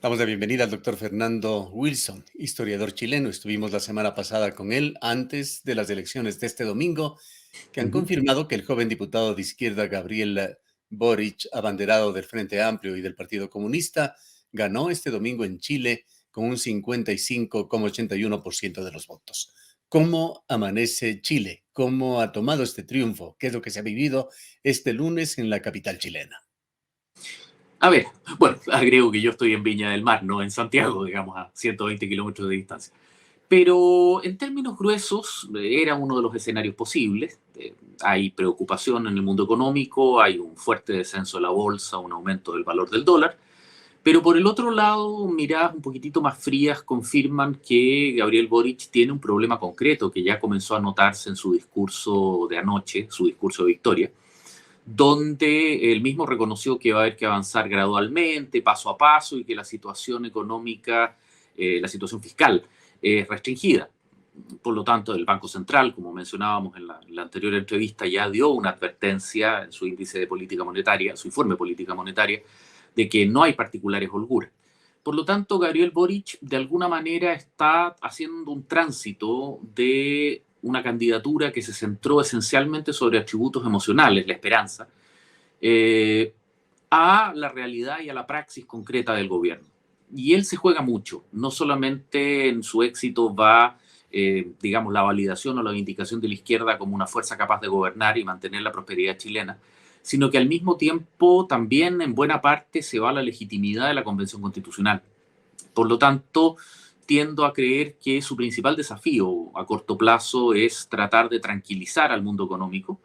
Damos la bienvenida al doctor Fernando Wilson, historiador chileno. Estuvimos la semana pasada con él antes de las elecciones de este domingo, que han Ujú. confirmado que el joven diputado de izquierda Gabriel Boric, abanderado del Frente Amplio y del Partido Comunista, ganó este domingo en Chile con un 55,81% de los votos. ¿Cómo amanece Chile? ¿Cómo ha tomado este triunfo? ¿Qué es lo que se ha vivido este lunes en la capital chilena? A ver, bueno, agrego que yo estoy en Viña del Mar, no en Santiago, digamos, a 120 kilómetros de distancia. Pero en términos gruesos, era uno de los escenarios posibles. Hay preocupación en el mundo económico, hay un fuerte descenso de la bolsa, un aumento del valor del dólar. Pero por el otro lado, miradas un poquitito más frías confirman que Gabriel Boric tiene un problema concreto que ya comenzó a notarse en su discurso de anoche, su discurso de victoria, donde él mismo reconoció que va a haber que avanzar gradualmente, paso a paso, y que la situación económica, la situación fiscal es restringida. Por lo tanto, el Banco Central, como mencionábamos en la anterior entrevista, ya dio una advertencia en su índice de política monetaria, su informe de política monetaria, de que no hay particulares holguras. Por lo tanto, Gabriel Boric de alguna manera está haciendo un tránsito de una candidatura que se centró esencialmente sobre atributos emocionales, la esperanza, eh, a la realidad y a la praxis concreta del gobierno. Y él se juega mucho, no solamente en su éxito va, digamos, la validación o la vindicación de la izquierda como una fuerza capaz de gobernar y mantener la prosperidad chilena, sino que al mismo tiempo también en buena parte se va la legitimidad de la Convención Constitucional. Por lo tanto, tiendo a creer que su principal desafío a corto plazo es tratar de tranquilizar al mundo económico,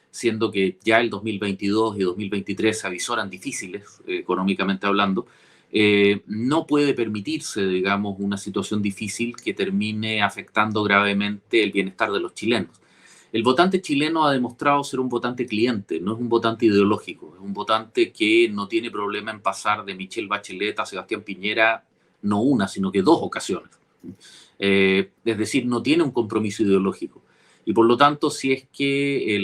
siendo que ya el 2022 y 2023 se avisoran difíciles, económicamente hablando. No puede permitirse, digamos, una situación difícil que termine afectando gravemente el bienestar de los chilenos. El votante chileno ha demostrado ser un votante cliente, no es un votante ideológico, es un votante que no tiene problema en pasar de Michelle Bachelet a Sebastián Piñera, no una, sino que dos ocasiones. Es decir, no tiene un compromiso ideológico. Y por lo tanto, si es que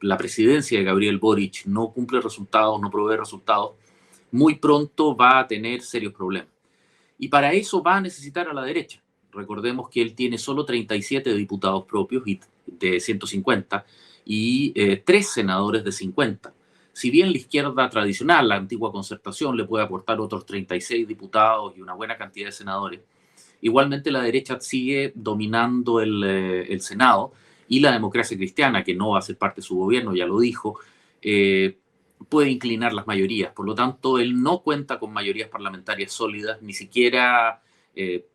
la presidencia de Gabriel Boric no cumple resultados, no provee resultados, muy pronto va a tener serios problemas. Y para eso va a necesitar a la derecha. Recordemos que él tiene solo 37 diputados propios de 150 y 3 senadores de 50. Si bien la izquierda tradicional, la antigua concertación, le puede aportar otros 36 diputados y una buena cantidad de senadores, igualmente la derecha sigue dominando el Senado, y la democracia cristiana, que no va a ser parte de su gobierno, ya lo dijo, eh, puede inclinar las mayorías. Por lo tanto, él no cuenta con mayorías parlamentarias sólidas, ni siquiera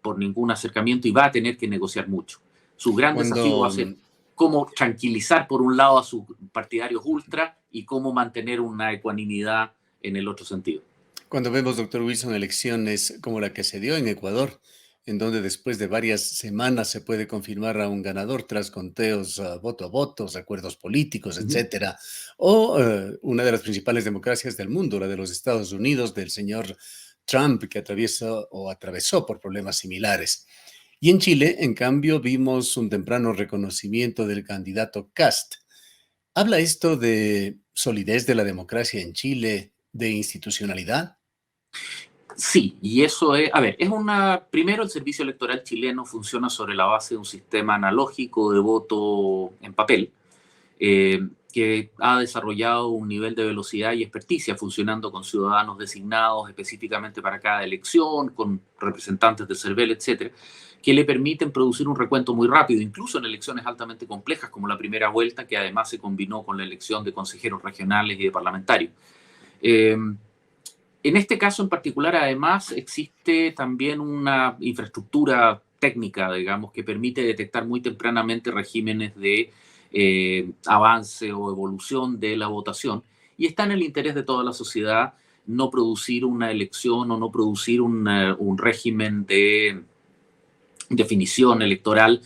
por ningún acercamiento, y va a tener que negociar mucho. Su gran desafío va a Cuando ser cómo tranquilizar por un lado a sus partidarios ultra y cómo mantener una ecuanimidad en el otro sentido. Cuando vemos, doctor Wilson, elecciones como la que se dio en Ecuador, en donde después de varias semanas se puede confirmar a un ganador tras conteos voto a voto, acuerdos políticos, Uh -huh. etcétera, o una de las principales democracias del mundo, la de los Estados Unidos, del señor Trump, que atraviesa o atravesó por problemas similares. Y en Chile, en cambio, vimos un temprano reconocimiento del candidato Kast. ¿Habla esto de solidez de la democracia en Chile, de institucionalidad? Sí, y eso es, a ver, primero el servicio electoral chileno funciona sobre la base de un sistema analógico de voto en papel, que ha desarrollado un nivel de velocidad y experticia funcionando con ciudadanos designados específicamente para cada elección, con representantes del CERVEL, etcétera, que le permiten producir un recuento muy rápido, incluso en elecciones altamente complejas como la primera vuelta, que además se combinó con la elección de consejeros regionales y de parlamentarios. Eh, en este caso en particular, además, existe también una infraestructura técnica, digamos, que permite detectar muy tempranamente regímenes de avance o evolución de la votación, y está en el interés de toda la sociedad no producir una elección o no producir un régimen de definición electoral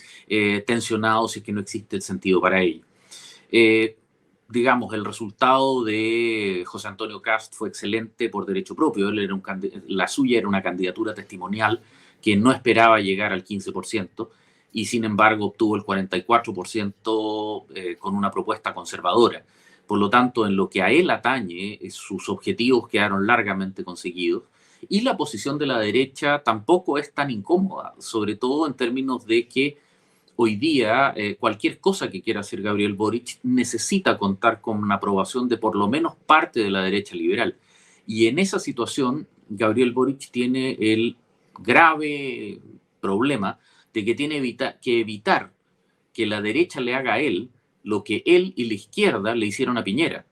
tensionado si es que no existe el sentido para ello. Eh, digamos, el resultado de José Antonio Kast fue excelente por derecho propio. Él era la suya era una candidatura testimonial que no esperaba llegar al 15%, y sin embargo obtuvo el 44% con una propuesta conservadora. Por lo tanto, en lo que a él atañe, sus objetivos quedaron largamente conseguidos, Y la posición de la derecha tampoco es tan incómoda, sobre todo en términos de que hoy día cualquier cosa que quiera hacer Gabriel Boric necesita contar con una aprobación de por lo menos parte de la derecha liberal. Y en esa situación, Gabriel Boric tiene el grave problema de que tiene que evitar que la derecha le haga a él lo que él y la izquierda le hicieron a Piñera,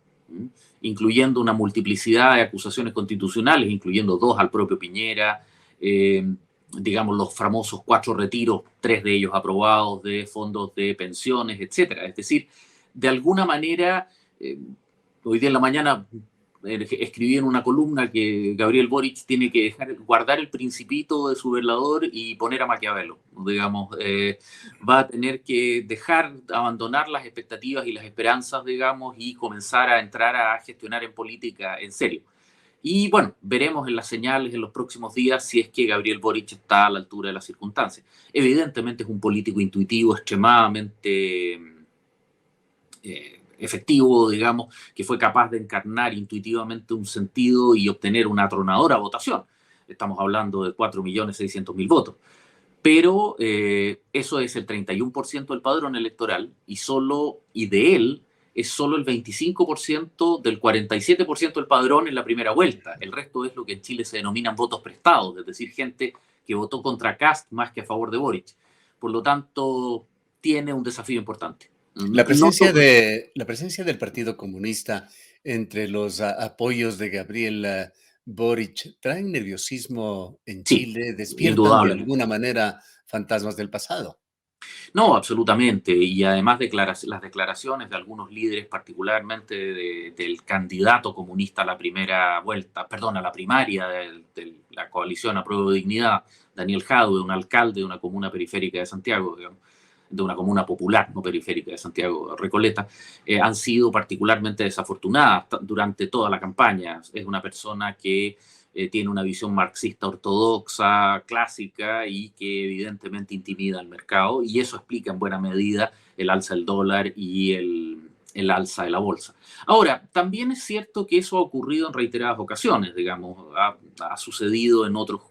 incluyendo una multiplicidad de acusaciones constitucionales, incluyendo 2 al propio Piñera, digamos los famosos 4 retiros, 3 de ellos aprobados de fondos de pensiones, etcétera. Es decir, de alguna manera, hoy día en la mañana escribí en una columna que Gabriel Boric tiene que guardar el principito de su velador y poner a Maquiavelo, digamos, va a tener que abandonar las expectativas y las esperanzas, digamos, y comenzar a entrar a gestionar en política en serio. Y bueno, veremos en las señales en los próximos días si es que Gabriel Boric está a la altura de las circunstancias. Evidentemente es un político intuitivo extremadamente efectivo, digamos, que fue capaz de encarnar intuitivamente un sentido y obtener una atronadora votación. Estamos hablando de 4.600.000 votos. Pero eso es el 31% del padrón electoral y de él es solo el 25% del 47% del padrón en la primera vuelta. El resto es lo que en Chile se denominan votos prestados, es decir, gente que votó contra Kast más que a favor de Boric. Por lo tanto, tiene un desafío importante. La presencia del Partido Comunista entre los apoyos de Gabriel Boric traen nerviosismo en Sí, Chile, despiertan de indudablemente. alguna manera fantasmas del pasado. No, absolutamente. Y además las declaraciones de algunos líderes, particularmente del candidato comunista a la primera vuelta, perdón, a la primaria de la coalición Apruebo Dignidad, Daniel Jadue, un alcalde de una comuna periférica de Santiago, digamos, de una comuna popular, no periférica de Santiago, Recoleta, han sido particularmente desafortunadas durante toda la campaña. Es una persona que tiene una visión marxista ortodoxa, clásica, y que evidentemente intimida al mercado, y eso explica en buena medida el alza del dólar y el alza de la bolsa. Ahora, también es cierto que eso ha ocurrido en reiteradas ocasiones, digamos, ha sucedido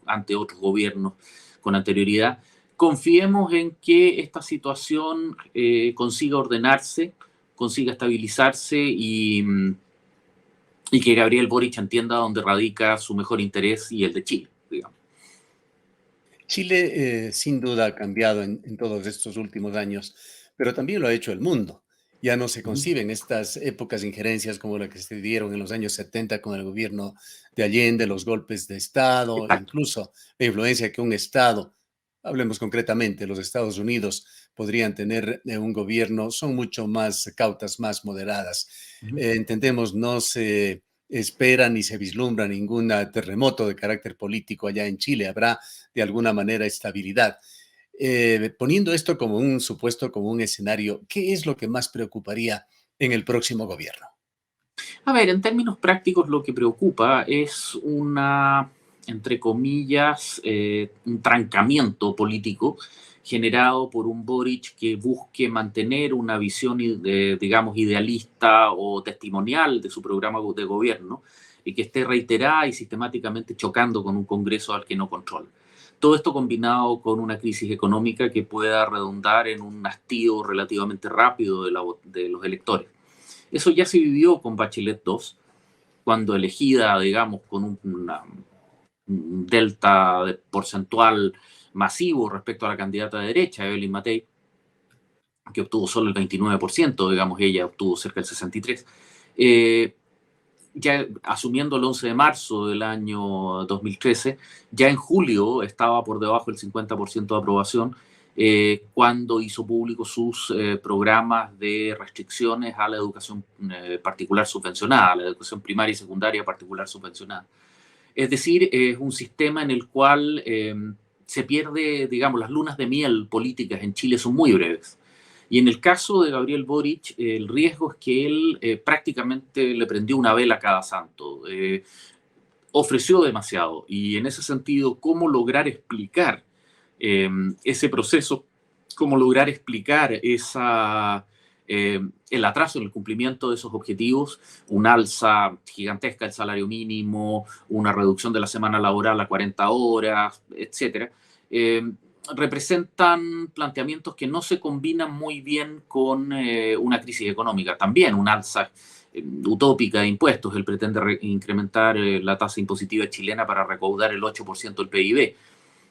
ante otros gobiernos con anterioridad. Confiemos en que esta situación consiga ordenarse, consiga estabilizarse y que Gabriel Boric entienda dónde radica su mejor interés y el de Chile, digamos. Chile sin duda ha cambiado en todos estos últimos años, pero también lo ha hecho el mundo. Ya no se Uh -huh. conciben estas épocas de injerencias como la que se dieron en los años 70 con el gobierno de Allende, los golpes de Estado, Exacto. incluso la influencia que un Estado, hablemos concretamente, los Estados Unidos podrían tener un gobierno, son mucho más cautas, más moderadas. Uh -huh. Entendemos, no se espera ni se vislumbra ningún terremoto de carácter político allá en Chile. Habrá de alguna manera estabilidad. Poniendo esto como un supuesto, como un escenario, ¿qué es lo que más preocuparía en el próximo gobierno? A ver, en términos prácticos lo que preocupa es entre comillas, un trancamiento político generado por un Boric que busque mantener una visión, digamos, idealista o testimonial de su programa de gobierno y que esté reiterada y sistemáticamente chocando con un Congreso al que no controla. Todo esto combinado con una crisis económica que pueda redundar en un hastío relativamente rápido de los electores. Eso ya se vivió con Bachelet 2, cuando elegida, digamos, con un delta porcentual masivo respecto a la candidata de derecha, Evelyn Matei, que obtuvo solo el 29%, digamos, ella obtuvo cerca del 63%. Ya asumiendo el 11 de marzo del año 2013, ya en julio estaba por debajo del 50% de aprobación, cuando hizo público sus programas de restricciones a la educación particular subvencionada, a la educación primaria y secundaria particular subvencionada. Es decir, es un sistema en el cual se pierde, digamos, las lunas de miel políticas en Chile son muy breves. Y en el caso de Gabriel Boric, el riesgo es que él prácticamente le prendió una vela a cada santo. Ofreció demasiado. Y en ese sentido, ¿cómo lograr explicar ese proceso? ¿Cómo lograr explicar el atraso en el cumplimiento de esos objetivos, una alza gigantesca del salario mínimo, una reducción de la semana laboral a 40 horas, etcétera, representan planteamientos que no se combinan muy bien con una crisis económica. También una alza utópica de impuestos. Él pretende incrementar la tasa impositiva chilena para recaudar el 8% del PIB.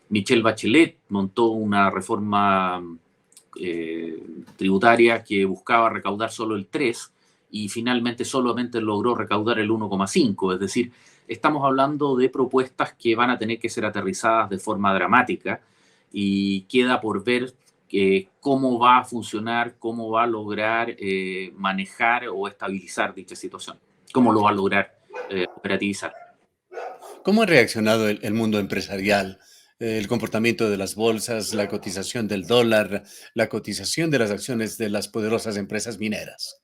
Michelle Bachelet montó una reforma tributaria que buscaba recaudar solo el 3% y finalmente solamente logró recaudar el 1,5%. Es decir, estamos hablando de propuestas que van a tener que ser aterrizadas de forma dramática y queda por ver cómo va a funcionar, cómo va a lograr manejar o estabilizar dicha situación, cómo lo va a lograr operativizar. ¿Cómo ha reaccionado el mundo empresarial? El comportamiento de las bolsas, la cotización del dólar, la cotización de las acciones de las poderosas empresas mineras.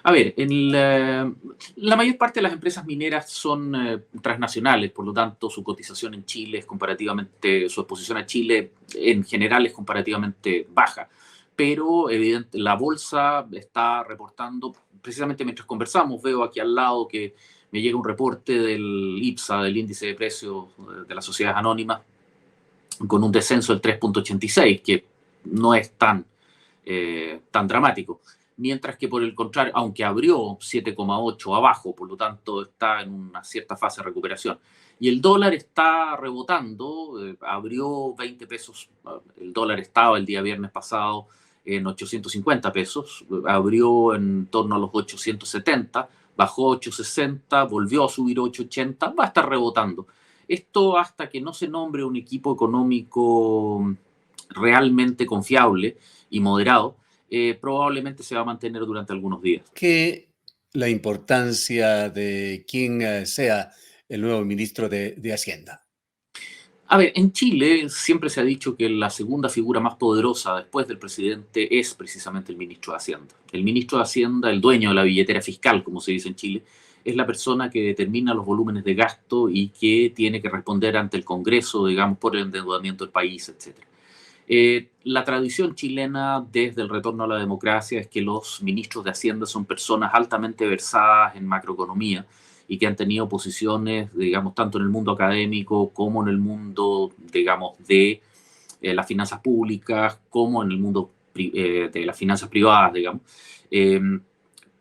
A ver, la mayor parte de las empresas mineras son transnacionales, por lo tanto su cotización en Chile es comparativamente, su exposición a Chile en general es comparativamente baja. Pero evidente, la bolsa está reportando, precisamente mientras conversamos, veo aquí al lado que me llega un reporte del IPSA, del índice de precios de las sociedades anónimas, con un descenso del 3,86, que no es tan dramático. Mientras que por el contrario, aunque abrió 7,8 abajo, por lo tanto está en una cierta fase de recuperación. Y el dólar está rebotando, abrió 20 pesos, el dólar estaba el día viernes pasado en 850 pesos, abrió en torno a los 870, bajó 860, volvió a subir 880, va a estar rebotando. Esto hasta que no se nombre un equipo económico realmente confiable y moderado, probablemente se va a mantener durante algunos días. Que la importancia de quién sea el nuevo ministro de Hacienda. A ver, en Chile siempre se ha dicho que la segunda figura más poderosa después del presidente es precisamente el ministro de Hacienda. El ministro de Hacienda, el dueño de la billetera fiscal, como se dice en Chile, es la persona que determina los volúmenes de gasto y que tiene que responder ante el Congreso, digamos, por el endeudamiento del país, etc. La tradición chilena desde el retorno a la democracia es que los ministros de Hacienda son personas altamente versadas en macroeconomía y que han tenido posiciones, digamos, tanto en el mundo académico como en el mundo, digamos, de las finanzas públicas, como en el mundo de las finanzas privadas, digamos, eh,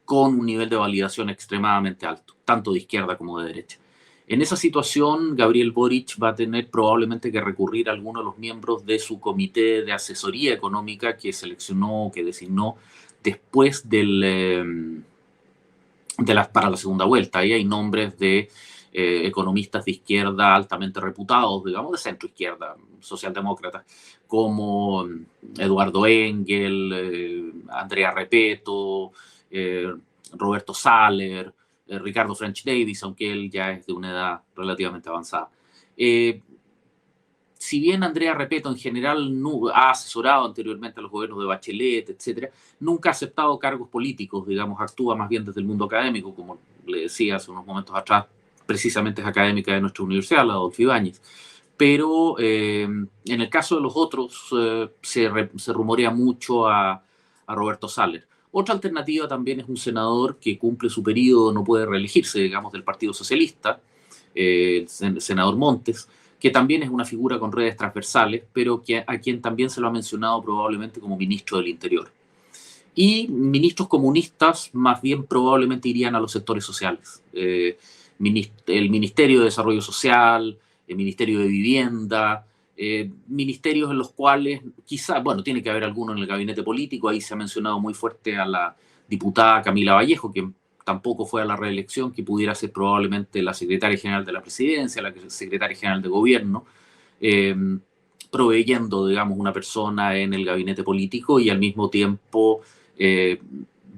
con un nivel de validación extremadamente alto, tanto de izquierda como de derecha. En esa situación, Gabriel Boric va a tener probablemente que recurrir a alguno de los miembros de su comité de asesoría económica que seleccionó, que designó después para la segunda vuelta. Ahí hay nombres de economistas de izquierda altamente reputados, digamos, de centro izquierda, socialdemócratas, como Eduardo Engel, Andrea Repeto, Roberto Saller, Ricardo French Davis, aunque él ya es de una edad relativamente avanzada. Si bien Andrea Repeto en general no, ha asesorado anteriormente a los gobiernos de Bachelet, etcétera, nunca ha aceptado cargos políticos, digamos, actúa más bien desde el mundo académico, como le decía hace unos momentos atrás, precisamente es académica de nuestra universidad, la Adolfo Ibáñez. Pero en el caso de los otros se rumorea mucho a Roberto Saller. Otra alternativa también es un senador que cumple su periodo, no puede reelegirse, digamos, del Partido Socialista, el senador Montes, que también es una figura con redes transversales, pero a quien también se lo ha mencionado probablemente como ministro del Interior. Y ministros comunistas más bien probablemente irían a los sectores sociales. El Ministerio de Desarrollo Social, el Ministerio de Vivienda, ministerios en los cuales quizá, bueno, tiene que haber alguno en el gabinete político, ahí se ha mencionado muy fuerte a la diputada Camila Vallejo, que tampoco fue a la reelección, que pudiera ser probablemente la secretaria general de la presidencia, la secretaria general de gobierno, eh, proveyendo, digamos, una persona en el gabinete político y al mismo tiempo,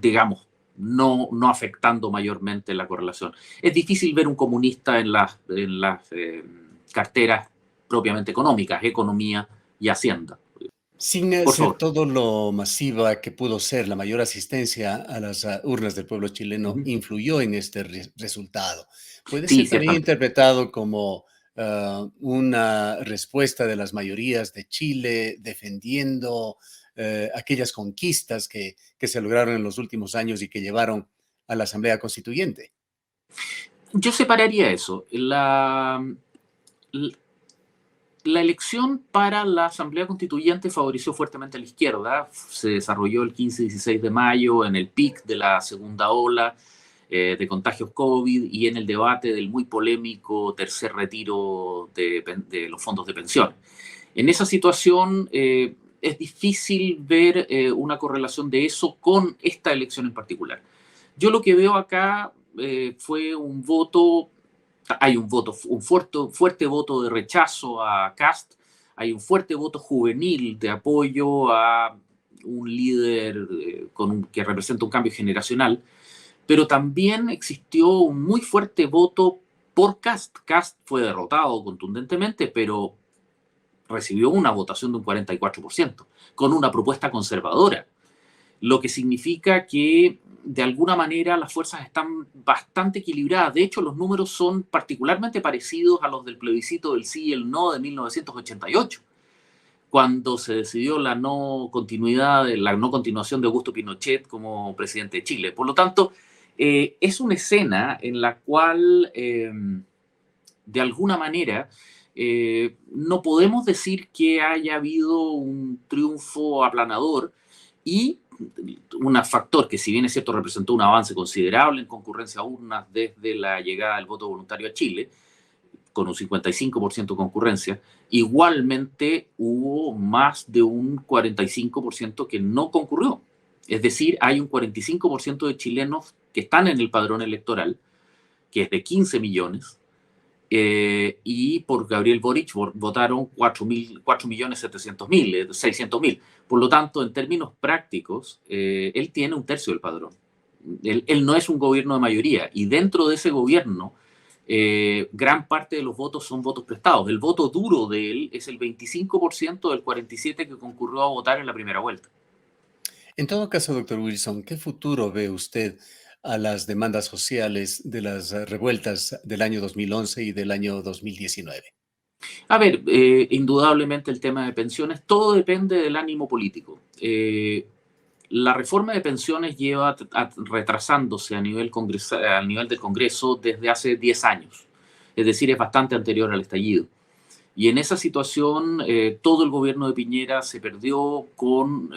digamos, no afectando mayormente la correlación. Es difícil ver un comunista en las carteras propiamente económicas, economía y hacienda. Sin Por ser favor. todo lo masiva que pudo ser, la mayor asistencia a las urnas del pueblo chileno Ujú. influyó en este resultado. Puede Sí, ser también ciertamente. interpretado como una respuesta de las mayorías de Chile defendiendo aquellas conquistas que se lograron en los últimos años y que llevaron a la Asamblea Constituyente? Yo separaría eso. La elección para la Asamblea Constituyente favoreció fuertemente a la izquierda. Se desarrolló el 15-16 de mayo en el pic de la segunda ola de contagios COVID y en el debate del muy polémico tercer retiro de los fondos de pensiones. En esa situación es difícil ver una correlación de eso con esta elección en particular. Yo lo que veo acá fue un voto. Hay un fuerte voto de rechazo a Kast, hay un fuerte voto juvenil de apoyo a un líder que representa un cambio generacional, pero también existió un muy fuerte voto por Kast. Kast fue derrotado contundentemente, pero recibió una votación de un 44%, con una propuesta conservadora, lo que significa que de alguna manera las fuerzas están bastante equilibradas. De hecho, los números son particularmente parecidos a los del plebiscito del sí y el no de 1988, cuando se decidió la no continuación de Augusto Pinochet como presidente de Chile. Por lo tanto, es una escena en la cual, de alguna manera, no podemos decir que haya habido un triunfo aplanador y un factor que, si bien es cierto, representó un avance considerable en concurrencia a urnas desde la llegada del voto voluntario a Chile, con un 55% de concurrencia, igualmente hubo más de un 45% que no concurrió. Es decir, hay un 45% de chilenos que están en el padrón electoral, que es de 15 millones, y por Gabriel Boric votaron 4.700.000, 600.000. Por lo tanto, en términos prácticos, él tiene un tercio del padrón. Él no es un gobierno de mayoría, y dentro de ese gobierno, gran parte de los votos son votos prestados. El voto duro de él es el 25% del 47% que concurrió a votar en la primera vuelta. En todo caso, doctor Wilson, ¿qué futuro ve usted a las demandas sociales de las revueltas del año 2011 y del año 2019? A ver, indudablemente el tema de pensiones, todo depende del ánimo político. La reforma de pensiones lleva retrasándose a nivel del Congreso desde hace 10 años. Es decir, es bastante anterior al estallido. Y en esa situación, todo el gobierno de Piñera se perdió con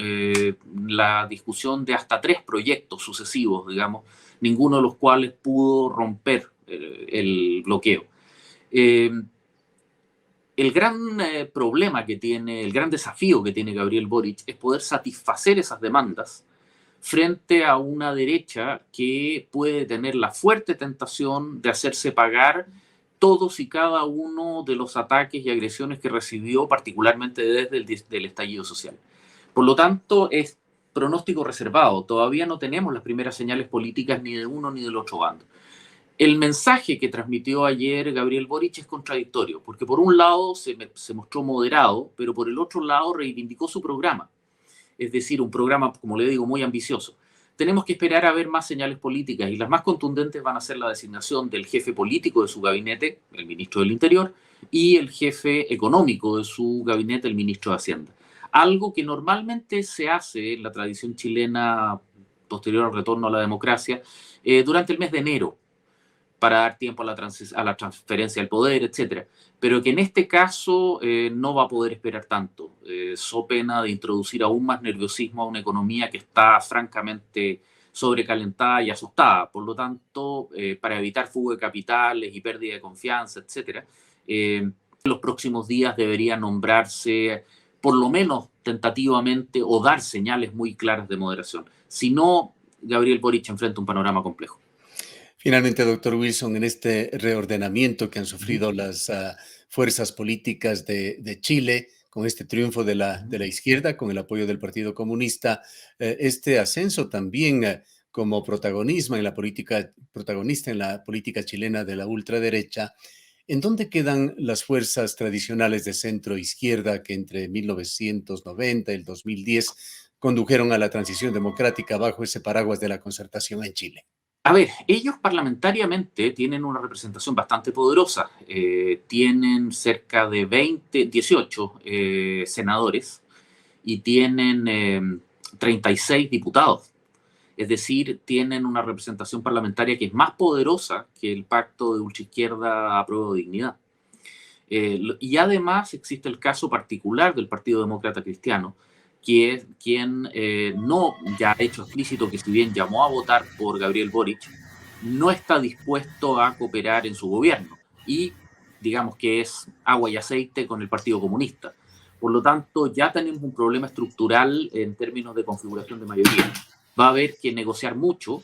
la discusión de hasta 3 proyectos sucesivos, digamos, ninguno de los cuales pudo romper el bloqueo. El gran problema que tiene, el gran desafío que tiene Gabriel Boric es poder satisfacer esas demandas frente a una derecha que puede tener la fuerte tentación de hacerse pagar todos y cada uno de los ataques y agresiones que recibió, particularmente desde el estallido social. Por lo tanto, es pronóstico reservado. Todavía no tenemos las primeras señales políticas ni de uno ni del otro bando. El mensaje que transmitió ayer Gabriel Boric es contradictorio, porque por un lado se mostró moderado, pero por el otro lado reivindicó su programa. Es decir, un programa, como le digo, muy ambicioso. Tenemos que esperar a ver más señales políticas, y las más contundentes van a ser la designación del jefe político de su gabinete, el ministro del Interior, y el jefe económico de su gabinete, el ministro de Hacienda. Algo que normalmente se hace en la tradición chilena posterior al retorno a la democracia durante el mes de enero, para dar tiempo a la transferencia del poder, etc. Pero que en este caso no va a poder esperar tanto, so pena de introducir aún más nerviosismo a una economía que está francamente sobrecalentada y asustada. Por lo tanto, para evitar fuga de capitales y pérdida de confianza, etc., en los próximos días debería nombrarse, por lo menos tentativamente, o dar señales muy claras de moderación. Si no, Gabriel Boric enfrenta un panorama complejo. Finalmente, doctor Wilson, en este reordenamiento que han sufrido las fuerzas políticas de Chile, con este triunfo de la izquierda, con el apoyo del Partido Comunista, este ascenso también como protagonista en la política chilena de la ultraderecha, ¿en dónde quedan las fuerzas tradicionales de centro-izquierda que entre 1990 y el 2010 condujeron a la transición democrática bajo ese paraguas de la concertación en Chile? A ver, ellos parlamentariamente tienen una representación bastante poderosa. Tienen cerca de 18 senadores y tienen 36 diputados. Es decir, tienen una representación parlamentaria que es más poderosa que el pacto de ultraizquierda Apruebo Dignidad. Y además existe el caso particular del Partido Demócrata Cristiano, que es quien no ya ha hecho explícito que si bien llamó a votar por Gabriel Boric, no está dispuesto a cooperar en su gobierno. Y digamos que es agua y aceite con el Partido Comunista. Por lo tanto, ya tenemos un problema estructural en términos de configuración de mayoría. Va a haber que negociar mucho,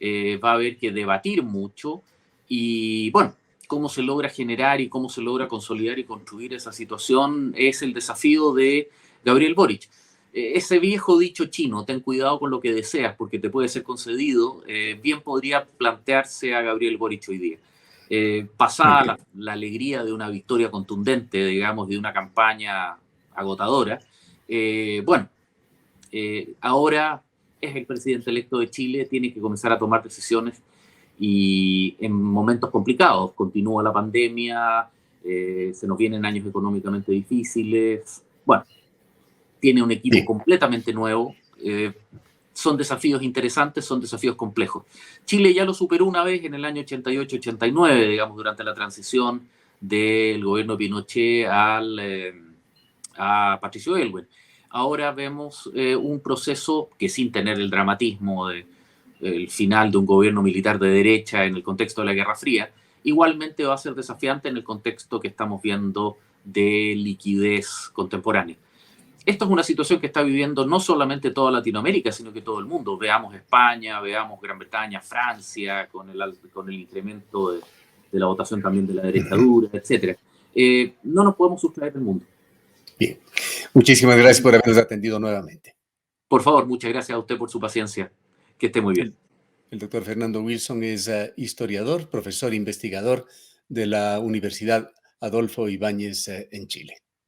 va a haber que debatir mucho y, bueno, cómo se logra generar y cómo se logra consolidar y construir esa situación es el desafío de Gabriel Boric. Ese viejo dicho chino, ten cuidado con lo que deseas porque te puede ser concedido, bien podría plantearse a Gabriel Boric hoy día. Pasada la alegría de una victoria contundente, digamos, de una campaña agotadora, bueno, ahora es el presidente electo de Chile, tiene que comenzar a tomar decisiones y en momentos complicados. Continúa la pandemia, se nos vienen años económicamente difíciles. Bueno, tiene un equipo completamente nuevo. Son desafíos interesantes, son desafíos complejos. Chile ya lo superó una vez en el año 88-89, digamos, durante la transición del gobierno de Pinochet a Patricio Aylwin. Ahora vemos un proceso que sin tener el dramatismo del final de un gobierno militar de derecha en el contexto de la Guerra Fría, igualmente va a ser desafiante en el contexto que estamos viendo de liquidez contemporánea. Esto es una situación que está viviendo no solamente toda Latinoamérica, sino que todo el mundo. Veamos España, veamos Gran Bretaña, Francia, con el incremento de la votación también de la derecha dura, etc. No nos podemos sustraer del mundo. Bien. Muchísimas gracias por habernos atendido nuevamente. Por favor, muchas gracias a usted por su paciencia. Que esté muy bien. El doctor Fernando Wilson es historiador, profesor investigador de la Universidad Adolfo Ibáñez en Chile.